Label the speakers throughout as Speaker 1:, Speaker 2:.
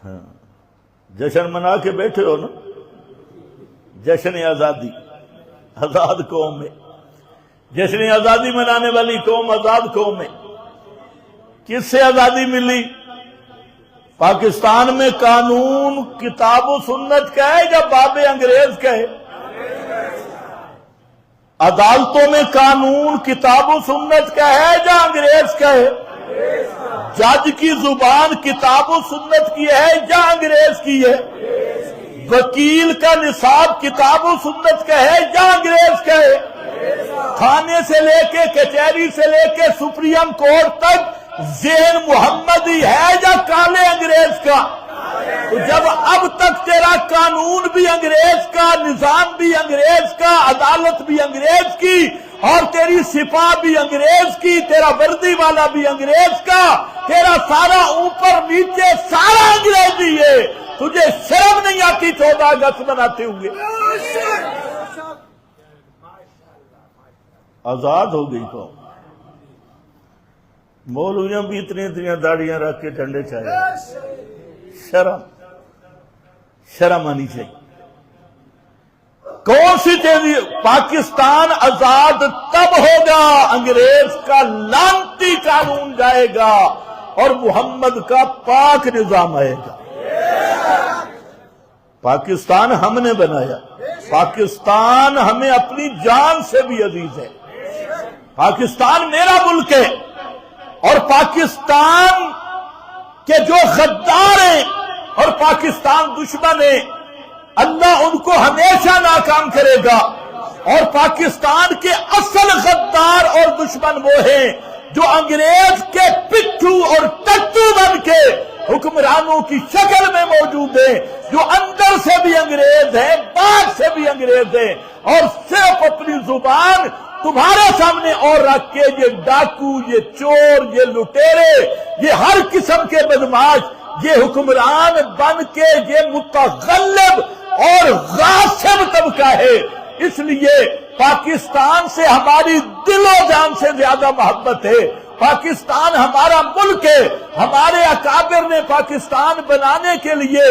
Speaker 1: ہاں جشن منا کے بیٹھے ہو نا، جشن آزادی، آزاد قوم ہے، جشن آزادی منانے والی قوم آزاد قوم ہے۔ کس سے آزادی ملی؟ پاکستان میں قانون کتاب و سنت کا ہے یا باب انگریز کا ہے؟ عدالتوں میں قانون کتاب و سنت کا ہے یا انگریز کا ہے؟ جج کی زبان کتاب و سنت کی ہے یا انگریز کی ہے؟ وکیل کا نصاب کتاب و سنت کا ہے یا انگریز کا ہے؟ تھانے سے لے کے کچہری سے لے کے سپریم کورٹ تک ذہن محمدی ہے یا کالے انگریز کا؟ تو جب اب تک تیرا قانون بھی انگریز کا، نظام بھی انگریز کا، عدالت بھی انگریز کی، اور تیری سپاہ بھی انگریز کی، تیرا وردی والا بھی انگریز کا، تیرا سارا اوپر نیچے سارا انگریزی ہے، تجھے شرم نہیں آتی 14 اگست مناتے ہوئے؟ آزاد ہو گئی قوم۔ مولویوں بھی اتنی داڑیاں رکھ کے ڈنڈے چاہیے، شرم آنی چاہیے۔ کون سی تیزی؟ پاکستان آزاد تب ہوگا انگریز کا لعنتی قانون جائے گا اور محمد کا پاک نظام آئے گا۔ پاکستان ہم نے بنایا، پاکستان ہمیں اپنی جان سے بھی عزیز ہے، پاکستان میرا ملک ہے، اور پاکستان کے جو غدار ہیں اور پاکستان دشمن ہیں، اللہ ان کو ہمیشہ ناکام کرے گا، اور پاکستان کے اصل غدار اور دشمن وہ ہیں جو انگریز کے پٹھو اور ٹٹو بن کے حکمرانوں کی شکل میں موجود ہیں، جو اندر سے بھی انگریز ہیں، باہر سے بھی انگریز ہیں، اور صرف اپنی زبان تمہارے سامنے اور رکھ کے یہ ڈاکو، یہ چور، یہ لٹیرے، یہ ہر قسم کے بدماش، یہ حکمران بن کے یہ متغلب اور غاصب طبقہ ہے۔ اس لیے پاکستان سے ہماری دل و جان سے زیادہ محبت ہے۔ پاکستان ہمارا ملک ہے، ہمارے اکابر نے پاکستان بنانے کے لیے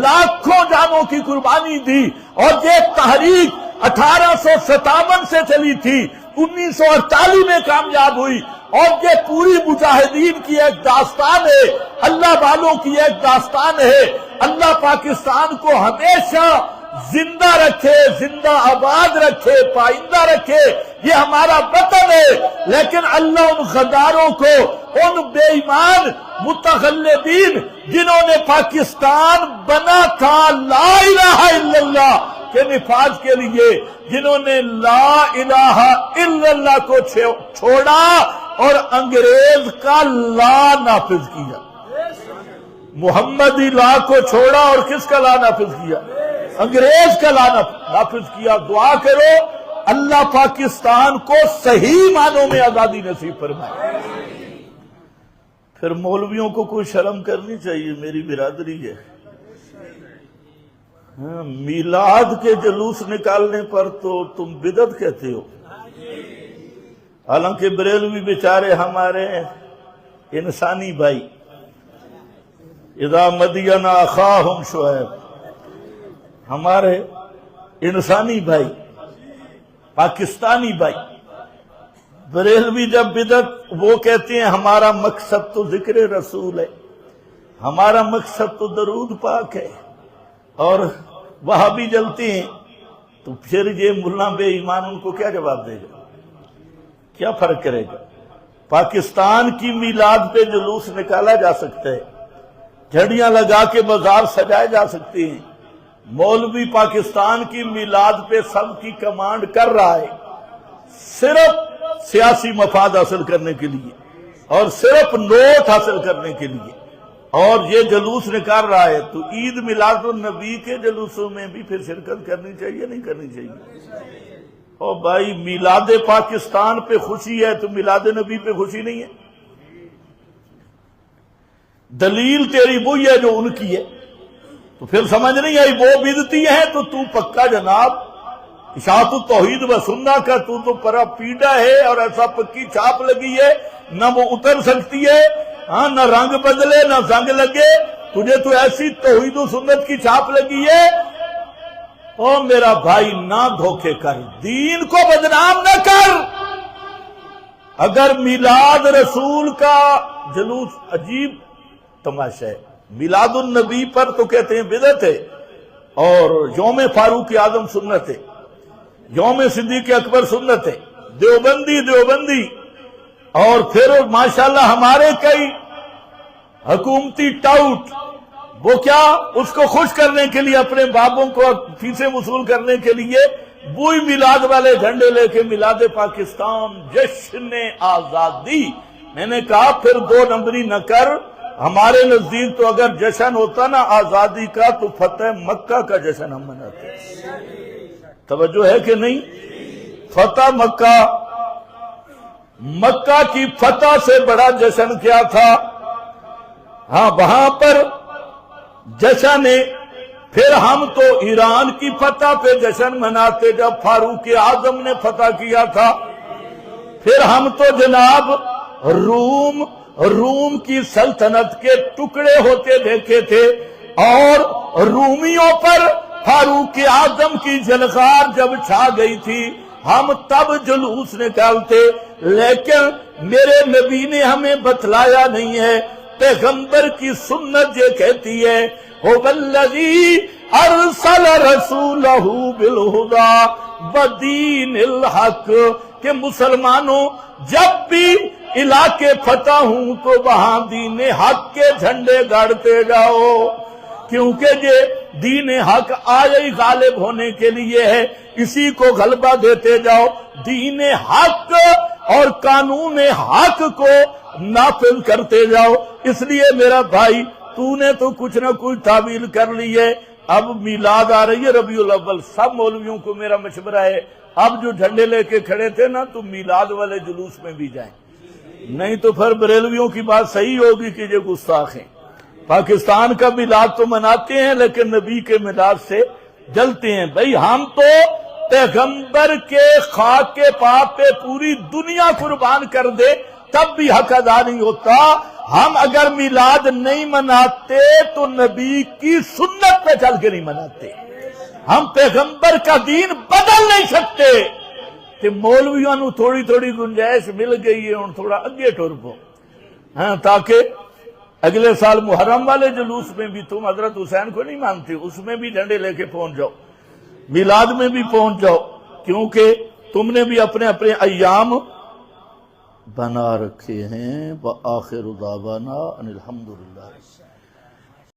Speaker 1: لاکھوں جانوں کی قربانی دی، اور یہ تحریک 1857 سے چلی تھی، 1948 میں کامیاب ہوئی، اور یہ پوری مجاہدین کی ایک داستان ہے، اللہ والوں کی ایک داستان ہے۔ اللہ پاکستان کو ہمیشہ زندہ رکھے، زندہ آباد رکھے، پائندہ رکھے، یہ ہمارا وطن ہے، لیکن اللہ ان غداروں کو، ان بے ایمان متغلبین جنہوں نے پاکستان بنا تھا لا الہ الا اللہ کے نفاذ کے لیے، جنہوں نے لا الہ الا اللہ کو چھوڑا اور انگریز کا لا نافذ کیا، محمدی لا کو چھوڑا اور کس کا لا نافذ کیا؟ انگریز کا لا نافذ کیا۔ دعا کرو اللہ پاکستان کو صحیح معنوں میں آزادی نصیب فرمائے۔ پھر مولویوں کو کوئی شرم کرنی چاہیے، میری برادری ہے، میلاد کے جلوس نکالنے پر تو تم بدعت کہتے ہو، حالانکہ بریلوی بیچارے ہمارے انسانی بھائی، اذا مدین اخاہم شعیب، ہمارے انسانی بھائی، پاکستانی بھائی، بریلوی جب بدعت، وہ کہتے ہیں ہمارا مقصد تو ذکر رسول ہے، ہمارا مقصد تو درود پاک ہے، اور وہاں بھی جلتے ہیں، تو پھر یہ ملا بے ایمان ان کو کیا جواب دے گا؟ کیا فرق کرے گا؟ پاکستان کی میلاد پہ جلوس نکالا جا سکتا ہے، جھڑیاں لگا کے بازار سجائے جا سکتے ہیں، مولوی پاکستان کی میلاد پہ سب کی کمانڈ کر رہا ہے، صرف سیاسی مفاد حاصل کرنے کے لیے اور صرف نوٹ حاصل کرنے کے لیے، اور یہ جلوس نکال رہا ہے۔ تو عید میلاد النبی کے جلوسوں میں بھی پھر شرکت کرنی چاہیے نہیں کرنی چاہیے؟ اور بھائی میلاد پاکستان پہ خوشی ہے تو میلاد نبی پہ خوشی نہیں ہے؟ دلیل تیری وہی ہے جو ان کی ہے، تو پھر سمجھ نہیں آئی وہ بدعتی ہے تو پکا جناب اشاعت التوحید و سنہ کا تو پرا پیڈا ہے، اور ایسا پکی چھاپ لگی ہے، نہ وہ اتر سکتی ہے، ہاں نہ رنگ بدلے نہ زنگ لگے، تجھے تو ایسی توحید و سنت کی چھاپ لگی ہے۔ او میرا بھائی نہ دھوکے کر، دین کو بدنام نہ کر۔ اگر میلاد رسول کا جلوس عجیب تماشا ہے، میلاد النبی پر تو کہتے ہیں بدعت ہے، اور یوم فاروق اعظم سنت ہے، یوم صدیق اکبر سنت ہے، دیوبندی اور پھر ماشاءاللہ ہمارے کئی حکومتی ٹاؤٹ، وہ کیا اس کو خوش کرنے کے لیے اپنے بابوں کو فیسیں وصول کرنے کے لیے وہی میلاد والے جھنڈے لے کے میلاد پاکستان جشن آزادی۔ میں نے کہا پھر 2 نمبری نہ کر، ہمارے نزدیک تو اگر جشن ہوتا نا آزادی کا تو فتح مکہ کا جشن ہم مناتے ہیں۔ توجہ ہے کہ نہیں؟ فتح مکہ کی فتح سے بڑا جشن کیا تھا؟ ہاں وہاں پر جشن ہے۔ پھر ہم تو ایران کی فتح پہ جشن مناتے جب فاروق اعظم نے فتح کیا تھا۔ پھر ہم تو جناب روم کی سلطنت کے ٹکڑے ہوتے دیکھے تھے، اور رومیوں پر فاروق اعظم کی جلغار جب چھا گئی تھی ہم تب جلوس نکالتے۔ لیکن میرے نبی نے ہمیں بتلایا نہیں ہے، پیغمبر کی سنت یہ کہتی ہے هو الذی ارسل رسولہ بالہدی ودین الحق، کہ مسلمانوں جب بھی علاقے فتح ہوں تو وہاں دین حق کے جھنڈے گاڑتے جاؤ، کیونکہ یہ دین حق آج غالب ہونے کے لیے ہے، اسی کو غلبہ دیتے جاؤ، دین حق اور قانون حق کو نافذ کرتے جاؤ۔ اس لیے میرا بھائی تو نے تو کچھ نہ کچھ تعویل کر لی ہے۔ اب میلاد آ رہی ہے ربیع الاول، سب مولویوں کو میرا مشورہ ہے اب جو جھنڈے لے کے کھڑے تھے نا تو میلاد والے جلوس میں بھی جائیں، نہیں تو پھر بریلویوں کی بات صحیح ہوگی کہ یہ گستاخ ہیں۔ پاکستان کا میلاد تو مناتے ہیں لیکن نبی کے میلاد سے جلتے ہیں۔ بھئی ہم تو پیغمبر کے خاک کے پاپ پہ پوری دنیا قربان کر دے تب بھی حق ادا نہیں ہوتا۔ ہم اگر میلاد نہیں مناتے تو نبی کی سنت پہ چل کے نہیں مناتے، ہم پیغمبر کا دین بدل نہیں سکتے۔ کہ مولویوں نو تھوڑی تھوڑی گنجائش مل گئی ہے، ان تھوڑا اگے ٹر پو، ہاں، تاکہ اگلے سال محرم والے جلوس میں بھی تم حضرت حسین کو نہیں مانتے، اس میں بھی جھنڈے لے کے پہنچ جاؤ، میلاد میں بھی پہنچ جاؤ، کیونکہ تم نے بھی اپنے اپنے ایام بنا رکھے ہیں۔ وآخر دعوانا ان الحمدللہ۔